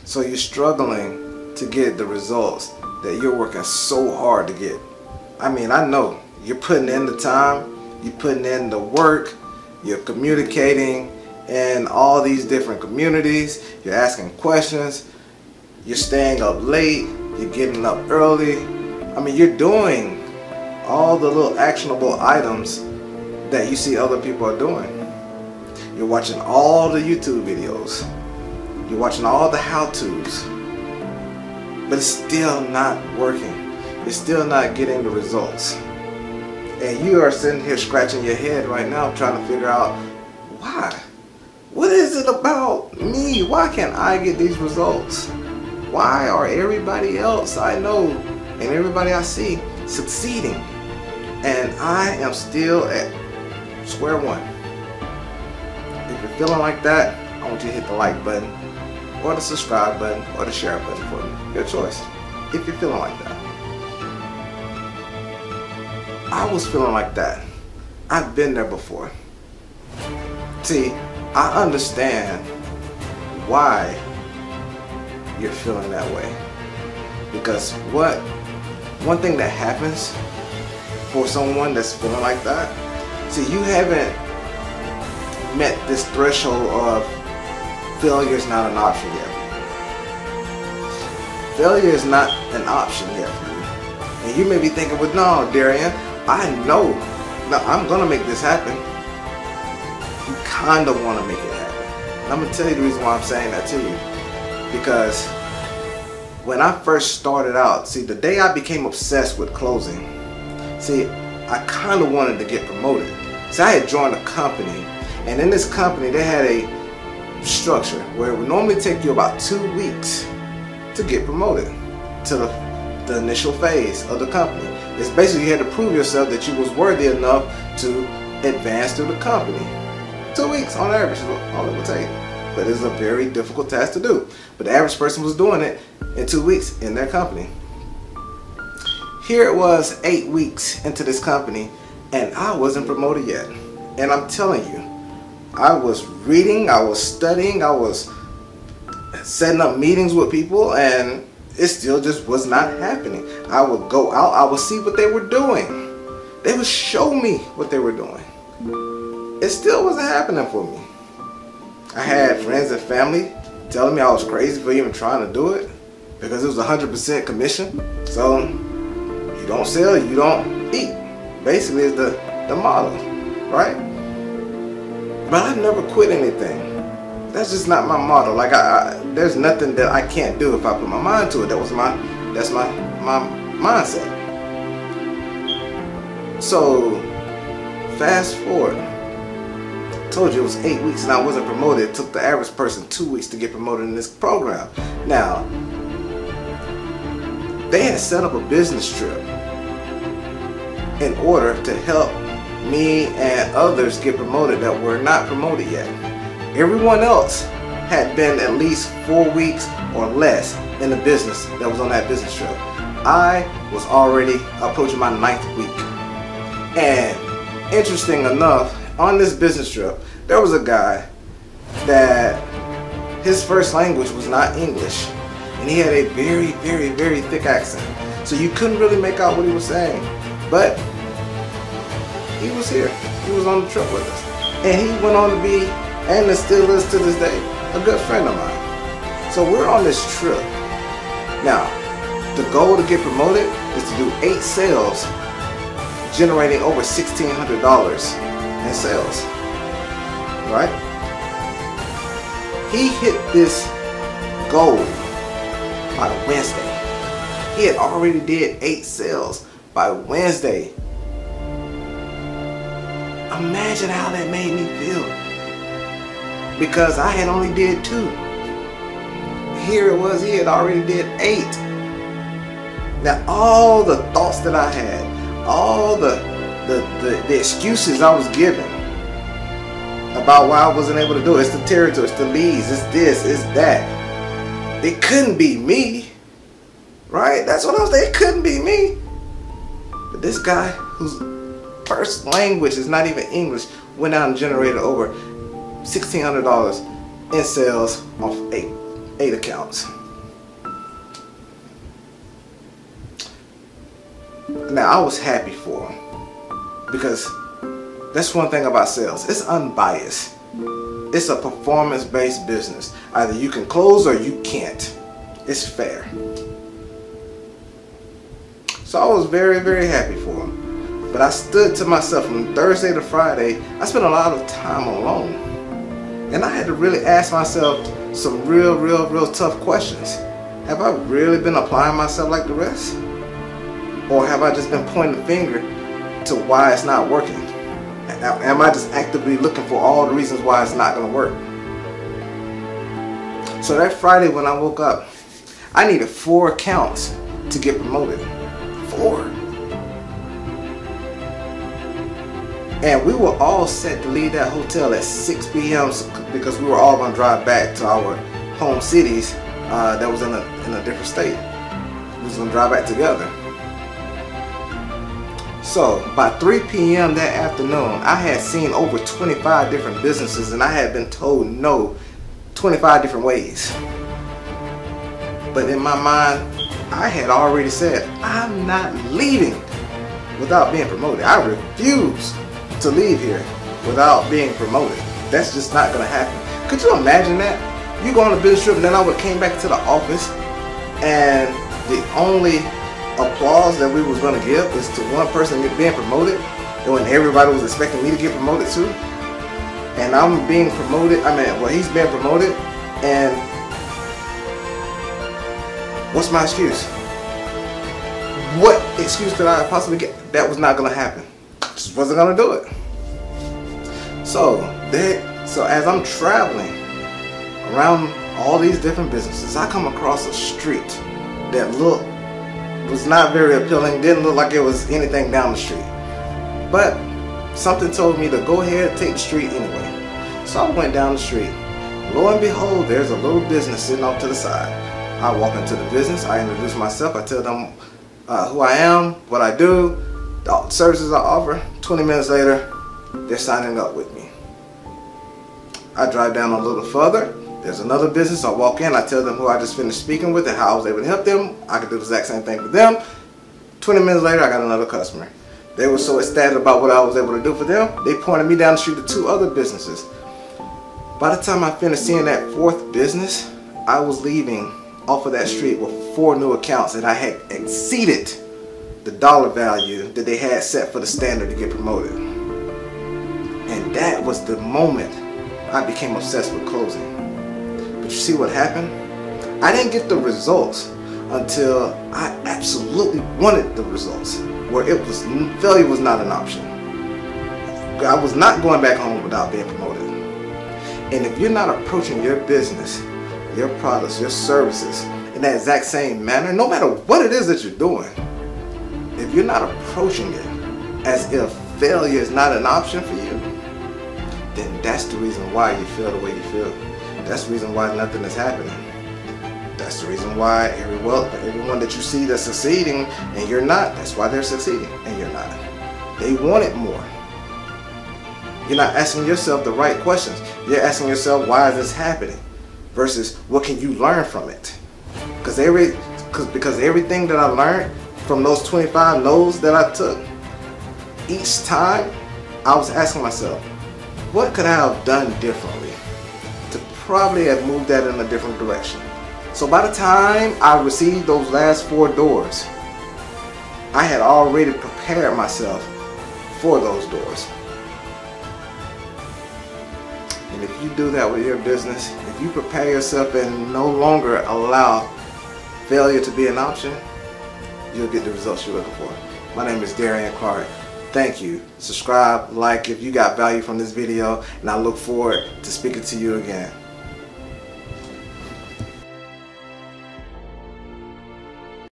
So you're struggling to get the results that you're working so hard to get. I mean, I know you're putting in the time, you're putting in the work, you're communicating in all these different communities, you're asking questions, you're staying up late, you're getting up early. I mean, you're doing all the little actionable items that you see other people are doing. You're watching all the YouTube videos. You're watching all the how-tos. But it's still not working. You're still not getting the results. And you are sitting here scratching your head right now trying to figure out why. What is it about me? Why can't I get these results? Why are everybody else I know and everybody I see succeeding? And I am still at square one. If you're feeling like that, I want you to hit the like button or the subscribe button or the share button for me. Your choice. If you're feeling like that. I was feeling like that. I've been there before. See, I understand why you're feeling that way. Because one thing that happens for someone that's feeling like that, see, you haven't met this threshold of failure is not an option yet. Failure is not an option yet for you. And you may be thinking, well, no, Darian, I know I'm gonna make this happen. You kind of want to make it happen. And I'm gonna tell you the reason why I'm saying that to you. Because when I first started out, see, the day I became obsessed with closing, see, I kind of wanted to get promoted. See, I had joined a company, and in this company they had a structure where it would normally take you about 2 weeks to get promoted to the initial phase of the company. It's basically you had to prove yourself that you was worthy enough to advance through the company. 2 weeks on average is all it would take. But it's a very difficult task to do. But the average person was doing it in 2 weeks in their company. Here it was 8 weeks into this company and I wasn't promoted yet. And I'm telling you, I was reading, I was studying, I was setting up meetings with people, and it still just was not happening. I would go out, I would see what they were doing. They would show me what they were doing. It still wasn't happening for me. I had friends and family telling me I was crazy for even trying to do it because it was 100% commission. So you don't sell, you don't eat. Basically is the motto, right? But I never quit anything. That's just not my motto. Like there's nothing that I can't do if I put my mind to it. That's my mindset. So fast forward. I told you it was 8 weeks and I wasn't promoted. It took the average person 2 weeks to get promoted in this program. Now, they had set up a business trip in order to help me and others get promoted that were not promoted yet. Everyone else had been at least 4 weeks or less in the business that was on that business trip. I was already approaching my 9th week. And interesting enough, on this business trip, there was a guy that his first language was not English. And he had a very, very, very thick accent. So you couldn't really make out what he was saying. But he was here. He was on the trip with us. And he went on to be, and it still is to this day, a good friend of mine. So we're on this trip. Now, the goal to get promoted is to do 8 sales, generating over $1,600 in sales. Right? He hit this goal by Wednesday. He had already did 8 sales by Wednesday. Imagine how that made me feel. Because I had only did 2. Here it was, he had already did 8. Now all the thoughts that I had, all the excuses I was given about why I wasn't able to do it. It's the territory, it's the leads, it's this, it's that. It couldn't be me. Right? That's what I was saying. It couldn't be me. But this guy whose first language is not even English went out and generated over $1,600 in sales off 8 8 accounts. Now I was happy for him, because that's one thing about sales. It's unbiased. It's a performance-based business. Either you can close or you can't. It's fair. So I was very, very happy for him. But I stood to myself from Thursday to Friday. I spent a lot of time alone. And I had to really ask myself some real tough questions. Have I really been applying myself like the rest? Or have I just been pointing the finger to why it's not working? Am I just actively looking for all the reasons why it's not going to work? So that Friday when I woke up, I needed 4 accounts to get promoted. 4. And we were all set to leave that hotel at 6 p.m. because we were all going to drive back to our home cities that was in a different state. We was going to drive back together. So by 3 p.m. that afternoon, I had seen over 25 different businesses, and I had been told no 25 different ways. But in my mind, I had already said, I'm not leaving without being promoted. I refuse to leave here without being promoted. That's just not going to happen. Could you imagine that? You go on a business trip, and then I would came back to the office, and the only applause that we was going to give is to one person being promoted, and when everybody was expecting me to get promoted too, and I'm being promoted, he's being promoted, and what's my excuse? What excuse could I possibly get? That was not going to happen. Just wasn't going to do it. So as I'm traveling around all these different businesses, I come across a street that was not very appealing, didn't look like it was anything down the street. But something told me to go ahead and take the street anyway. So I went down the street. Lo and behold, there's a little business sitting off to the side. I walk into the business, I introduce myself, I tell them who I am, what I do, the services I offer. 20 minutes later, they're signing up with me. I drive down a little further. There's another business. I walk in, I tell them who I just finished speaking with and how I was able to help them. I could do the exact same thing for them. 20 minutes later, I got another customer. They were so ecstatic about what I was able to do for them, they pointed me down the street to 2 other businesses. By the time I finished seeing that 4th business, I was leaving off of that street with 4 new accounts, and I had exceeded the dollar value that they had set for the standard to get promoted. And that was the moment I became obsessed with closing. But you see what happened? I didn't get the results until I absolutely wanted the results, where failure was not an option. I was not going back home without being promoted. And if you're not approaching your business, your products, your services in that exact same manner, no matter what it is that you're doing, if you're not approaching it as if failure is not an option for you, then that's the reason why you feel the way you feel. That's the reason why nothing is happening. That's the reason why everyone that you see that's succeeding and you're not, that's why they're succeeding and you're not. They want it more. You're not asking yourself the right questions. You're asking yourself, why is this happening? Versus, what can you learn from it? Because everything that I learned from those 25 no's that I took, each time I was asking myself, what could I have done differently to probably have moved that in a different direction? So by the time I received those last 4 doors, I had already prepared myself for those doors. And if you do that with your business, if you prepare yourself and no longer allow failure to be an option, you'll get the results you're looking for. My name is Darian Clark. Thank you. Subscribe, like if you got value from this video, and I look forward to speaking to you again.